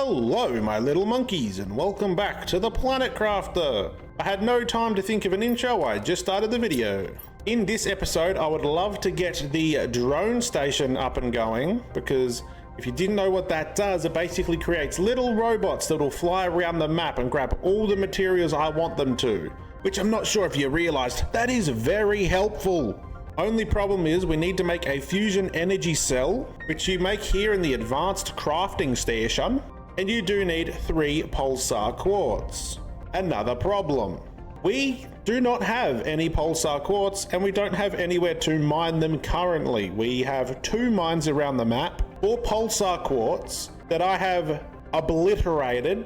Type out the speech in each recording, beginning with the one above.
Hello my little monkeys and welcome back to the Planet Crafter. I had no time to think of an intro, I just started the video. In this episode I would love to get the drone station up and going, because if you didn't know what that does, it basically creates little robots that will fly around the map and grab all the materials I want them to. Which I'm not sure if you realized, that is very helpful. Only problem is we need to make a fusion energy cell, which you make here in the advanced crafting station, and you do need 3 pulsar quartz. Another problem. We do not have any pulsar quartz and we don't have anywhere to mine them currently. We have 2 mines around the map, 4 pulsar quartz that I have obliterated,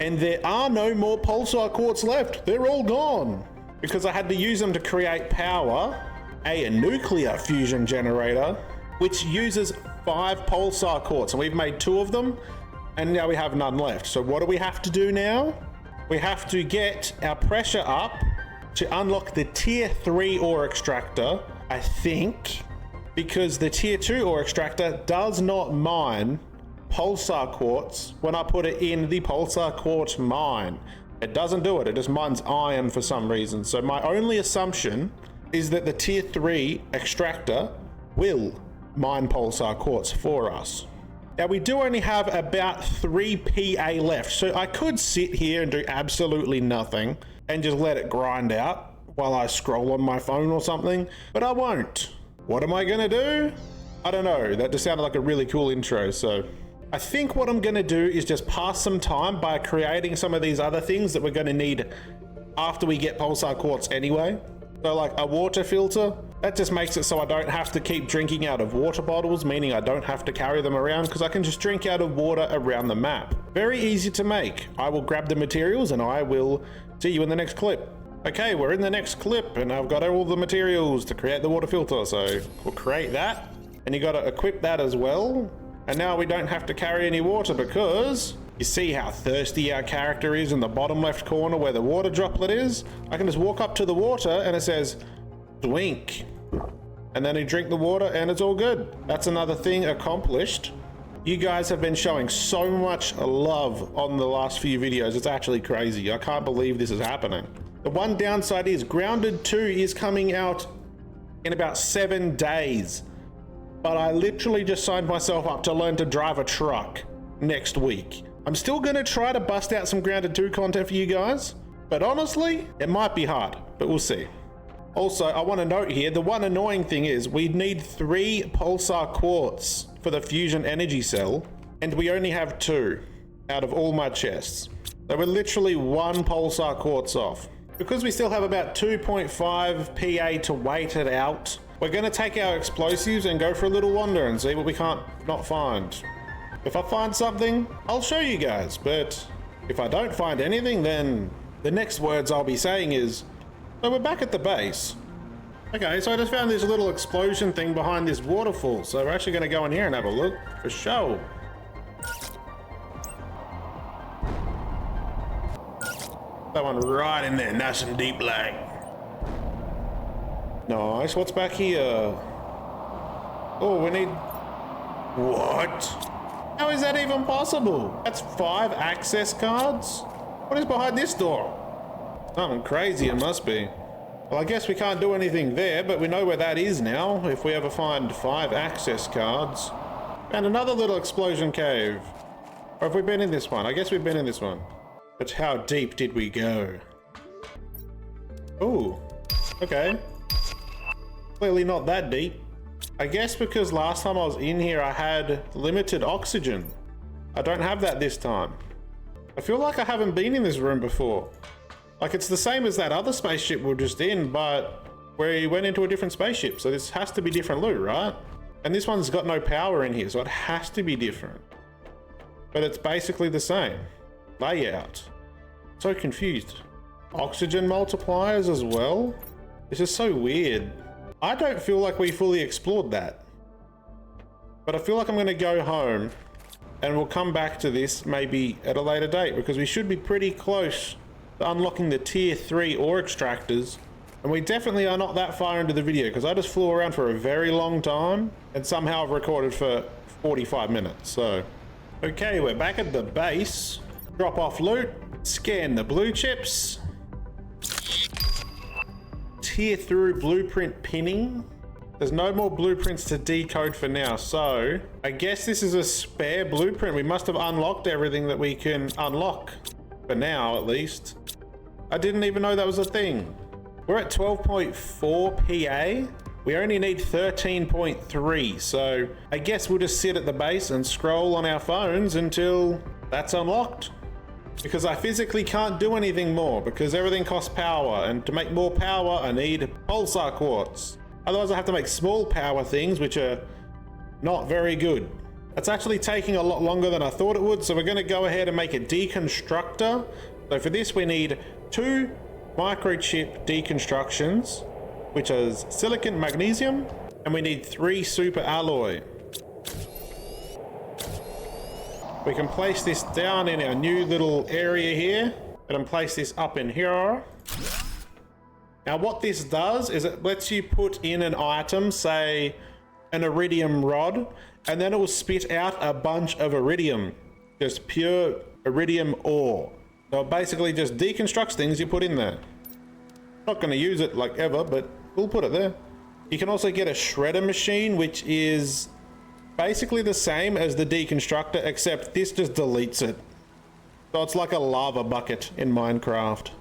and there are no more pulsar quartz left. They're all gone because I had to use them to create power. A nuclear fusion generator, which uses 5 pulsar quartz, and we've made 2 of them, and now we have none left. So what do we have to do now? We have to get our pressure up to unlock the tier 3 ore extractor, I think, because the tier 2 ore extractor does not mine pulsar quartz when I put it in the pulsar quartz mine. It doesn't do it, it just mines iron for some reason. So my only assumption is that the tier 3 extractor will mine pulsar quartz for us. Now we do only have about 3 PA left, so I could sit here and do absolutely nothing and just let it grind out while I scroll on my phone or something, but I won't. What am I gonna do? I don't know, that just sounded like a really cool intro, so I think what I'm gonna do is just pass some time by creating some of these other things that we're gonna need after we get pulsar quartz anyway. So like a water filter, that just makes it so I don't have to keep drinking out of water bottles, meaning I don't have to carry them around because I can just drink out of water around the map. Very easy to make. I will grab the materials and I will see you in the next clip. Okay, we're in the next clip and I've got all the materials to create the water filter. So we'll create that, and you got to equip that as well. And now we don't have to carry any water because you see how thirsty our character is in the bottom left corner where the water droplet is? I can just walk up to the water and it says, drink. And then you drink the water and it's all good. That's another thing accomplished. You guys have been showing so much love on the last few videos. It's actually crazy. I can't believe this is happening. The one downside is Grounded 2 is coming out in about 7 days. But I literally just signed myself up to learn to drive a truck next week. I'm still gonna try to bust out some Grounded 2 content for you guys, but honestly, it might be hard, but we'll see. Also, I want to note here, the one annoying thing is we need 3 pulsar quartz for the fusion energy cell, and we only have 2 out of all my chests. So we're literally 1 pulsar quartz off. Because we still have about 2.5 PA to wait it out, we're gonna take our explosives and go for a little wander and see what we can't not find. If I find something, I'll show you guys, but if I don't find anything, then the next words I'll be saying is, so we're back at the base. Okay, so I just found this little explosion thing behind this waterfall, so we're actually gonna go in here and have a look for show. That one right in there, nice and deep like. Nice, what's back here? Oh, we need... What? How is that even possible? That's 5 access cards? What is behind this door? Something crazy it must be. Well, I guess we can't do anything there, but we know where that is now if we ever find 5 access cards. And another little explosion cave. Or have we been in this one? I guess we've been in this one. But how deep did we go? Ooh, okay. Clearly not that deep. I guess because last time I was in here I had limited oxygen. I don't have that this time. I feel like I haven't been in this room before. Like it's the same as that other spaceship we were just in, but we went into a different spaceship. So this has to be different loot, right? And this one's got no power in here, so it has to be different. But it's basically the same layout. So confused. Oxygen multipliers as well? This is so weird. I don't feel like we fully explored that. But I feel like I'm gonna go home and we'll come back to this maybe at a later date, because we should be pretty close to unlocking the tier 3 ore extractors. And we definitely are not that far into the video because I just flew around for a very long time and somehow I've recorded for 45 minutes. So Okay, we're back at the base. Drop off loot, scan the blue chips. Tear through blueprint pinning. There's no more blueprints to decode for now, so I guess this is a spare blueprint. We must have unlocked everything that we can unlock, for now at least. I didn't even know that was a thing. We're at 12.4 PA. We only need 13.3, so I guess we'll just sit at the base and scroll on our phones until that's unlocked. Because I physically can't do anything more because everything costs power, and to make more power I need pulsar quartz. Otherwise I have to make small power things which are not very good. That's actually taking a lot longer than I thought it would, so we're going to go ahead and make a deconstructor. So for this we need 2 microchip deconstructions, which is silicon magnesium, and we need 3 super alloy. We can place this down in our new little area here, and place this up in here. Now what this does is it lets you put in an item, say an iridium rod, and then it will spit out a bunch of iridium, just pure iridium ore. So it basically just deconstructs things you put in there. Not going to use it like ever, but we'll put it there. You can also get a shredder machine, which is basically the same as the deconstructor, except this just deletes it. So it's like a lava bucket in Minecraft.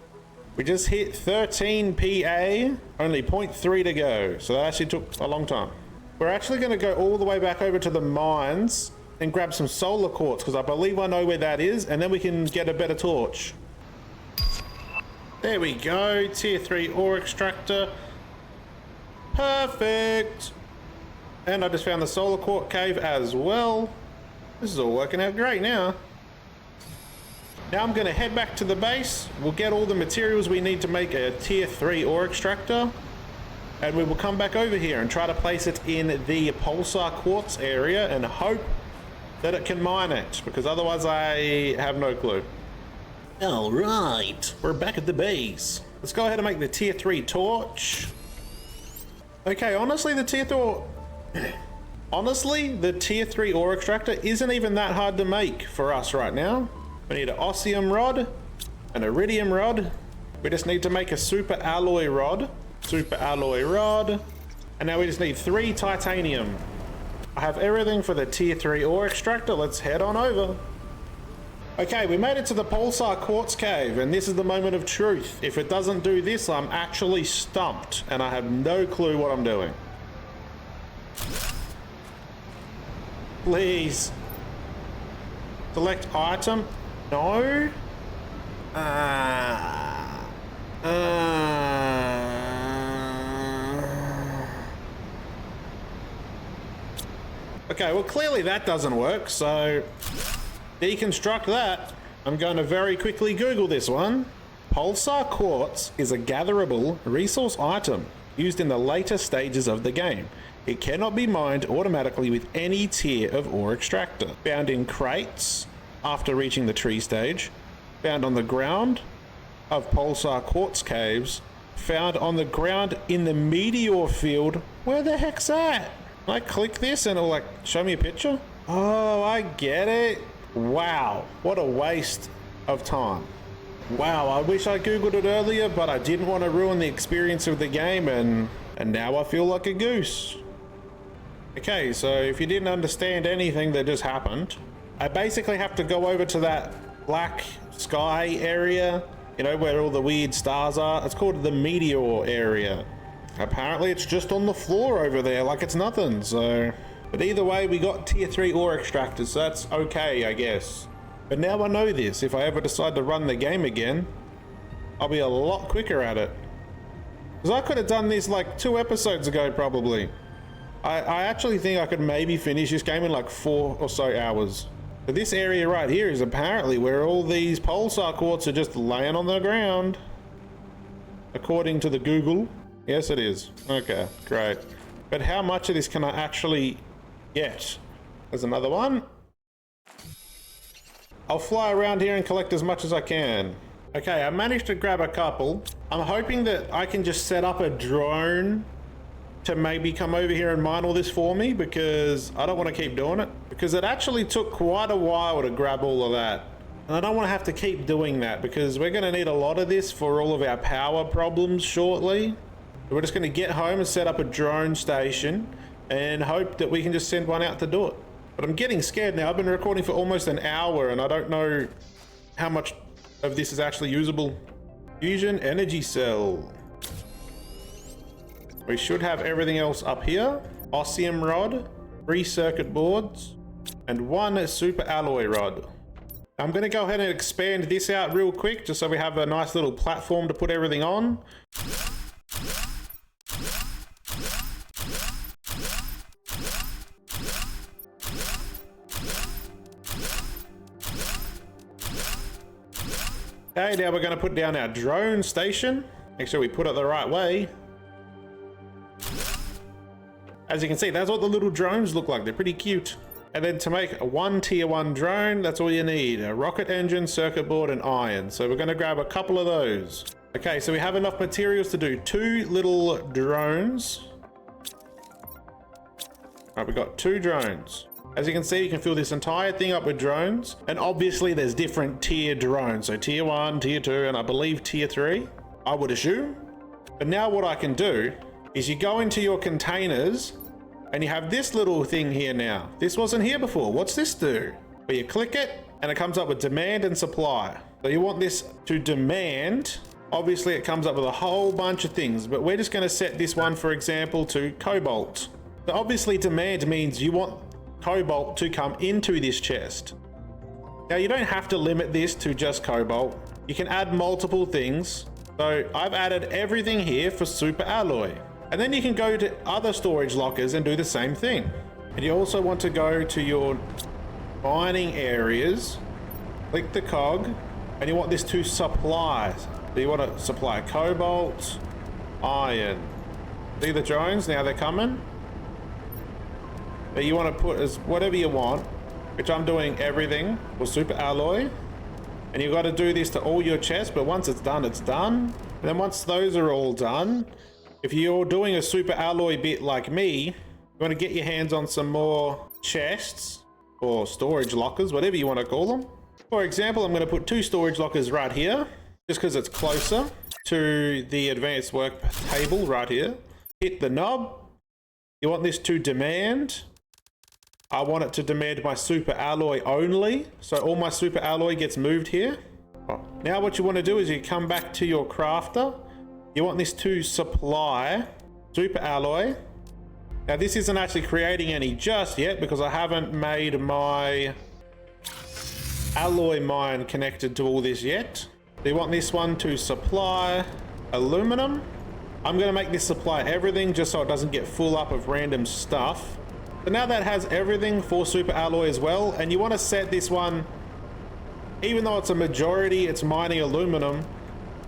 We just hit 13 PA, only 0.3 to go. So that actually took a long time. We're actually going to go all the way back over to the mines and grab some solar quartz, because I believe I know where that is, and then we can get a better torch. There we go, tier 3 ore extractor. Perfect. And I just found the solar quartz cave as well. This is all working out great now. Now I'm going to head back to the base. We'll get all the materials we need to make a tier 3 ore extractor. And we will come back over here and try to place it in the pulsar quartz area and hope that it can mine it, because otherwise I have no clue. All right, we're back at the base. Let's go ahead and make the tier 3 torch. Okay, honestly, the tier 3 ore extractor isn't even that hard to make for us right now. We need an osmium rod, an iridium rod. We just need to make a super alloy rod, and now we just need 3 titanium. I have everything for the tier 3 ore extractor. Let's head on over. Okay, we made it to the pulsar quartz cave, and this is the moment of truth. If it doesn't do this, I'm actually stumped, and I have no clue what I'm doing. Please. Select item. No. Okay, well clearly that doesn't work, so deconstruct that. I'm going to very quickly Google this one. Pulsar quartz is a gatherable resource item used in the later stages of the game. It cannot be mined automatically with any tier of ore extractor. Found in crates after reaching the tree stage. Found on the ground of pulsar quartz caves. Found on the ground in the meteor field. Where the heck's that? Can I click this and it'll like show me a picture? Oh, I get it. Wow, what a waste of time. Wow, I wish I googled it earlier, but I didn't want to ruin the experience of the game, and now I feel like a goose. Okay, so if you didn't understand anything that just happened, I basically have to go over to that black sky area, you know, where all the weird stars are. It's called the meteor area. Apparently it's just on the floor over there like it's nothing, so... But either way, we got tier 3 ore extractors, so that's okay, I guess. But now I know this. If I ever decide to run the game again, I'll be a lot quicker at it. Because I could have done this like 2 episodes ago, probably. I actually think I could maybe finish this game in like 4 or so hours. But this area right here is apparently where all these pulsar quartz are just laying on the ground. According to the Google. Yes, it is. Okay, great. But how much of this can I actually get? There's another one. I'll fly around here and collect as much as I can. Okay, I managed to grab a couple. I'm hoping that I can just set up a drone to maybe come over here and mine all this for me, because I don't want to keep doing it, because it actually took quite a while to grab all of that. And I don't want to have to keep doing that, because we're going to need a lot of this for all of our power problems shortly. We're just going to get home and set up a drone station and hope that we can just send one out to do it. But I'm getting scared now. I've been recording for almost an hour and I don't know how much of this is actually usable. Fusion energy cell. We should have everything else up here. Osmium rod, 3 circuit boards, and 1 super alloy rod. I'm going to go ahead and expand this out real quick just so we have a nice little platform to put everything on. Okay, now we're going to put down our drone station. Make sure we put it the right way. As you can see, that's what the little drones look like. They're pretty cute. And then to make one tier 1 drone, that's all you need. A rocket engine, circuit board, and iron. So we're going to grab a couple of those. Okay, so we have enough materials to do 2 little drones. All right, we got 2 drones. As you can see, you can fill this entire thing up with drones. And obviously there's different tier drones. So tier 1, tier 2, and I believe tier 3, I would assume. But now what I can do is you go into your containers and you have this little thing here now. This wasn't here before. What's this do? Well, you click it and it comes up with demand and supply. So you want this to demand. Obviously it comes up with a whole bunch of things, but we're just going to set this one, for example, to cobalt. So obviously demand means you want cobalt to come into this chest. Now you don't have to limit this to just cobalt. You can add multiple things. So I've added everything here for super alloy. And then you can go to other storage lockers and do the same thing. And you also want to go to your mining areas, click the cog, and you want this to supply. So you want to supply cobalt, iron. See the drones? Now they're coming. But you want to put as whatever you want, which I'm doing everything for super alloy. And you've got to do this to all your chests, but once it's done, it's done. And then once those are all done, if you're doing a super alloy bit like me, you want to get your hands on some more chests or storage lockers, whatever you want to call them. For example, I'm going to put 2 storage lockers right here, just because it's closer to the advanced work table right here. Hit the knob. You want this to demand. I want it to demand my super alloy only. So all my super alloy gets moved here. Now what you want to do is you come back to your crafter. You want this to supply super alloy. Now this isn't actually creating any just yet because I haven't made my alloy mine connected to all this yet. So you want this one to supply aluminum. I'm going to make this supply everything just so it doesn't get full up of random stuff. So now that has everything for super alloy as well, and you want to set this one, even though it's a majority, it's mining aluminum,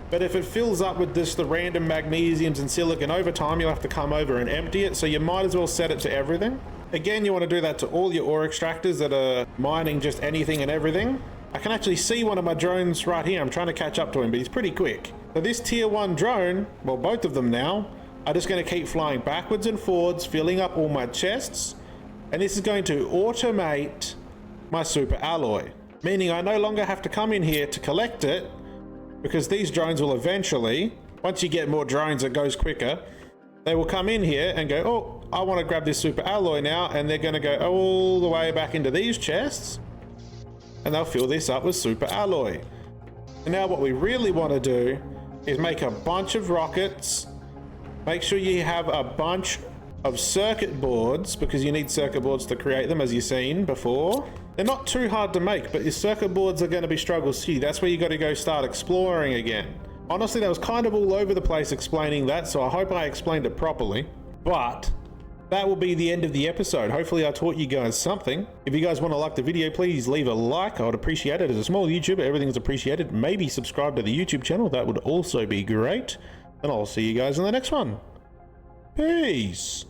but if it fills up with just the random magnesiums and silicon over time, you'll have to come over and empty it, so you might as well set it to everything. Again, you want to do that to all your ore extractors that are mining just anything and everything. I can actually see one of my drones right here. I'm trying to catch up to him, but he's pretty quick. So this tier 1 drone, well, both of them now, are just going to keep flying backwards and forwards, filling up all my chests. And this is going to automate my super alloy, meaning I no longer have to come in here to collect it, because these drones will eventually, once you get more drones, it goes quicker. They will come in here and go, oh, I want to grab this super alloy now. And they're going to go all the way back into these chests and they'll fill this up with super alloy. And now what we really want to do is make a bunch of rockets. Make sure you have a bunch of circuit boards, because you need circuit boards to create them, as you've seen before. They're not too hard to make, but your circuit boards are going to be struggles too. That's where you got to go start exploring again. Honestly, that was kind of all over the place explaining that, so I hope I explained it properly. But that will be the end of the episode. Hopefully I taught you guys something. If you guys want to like the video, please leave a like. I would appreciate it. As a small YouTuber, everything is appreciated. Maybe subscribe to the YouTube channel. That would also be great. And I'll see you guys in the next one. Peace.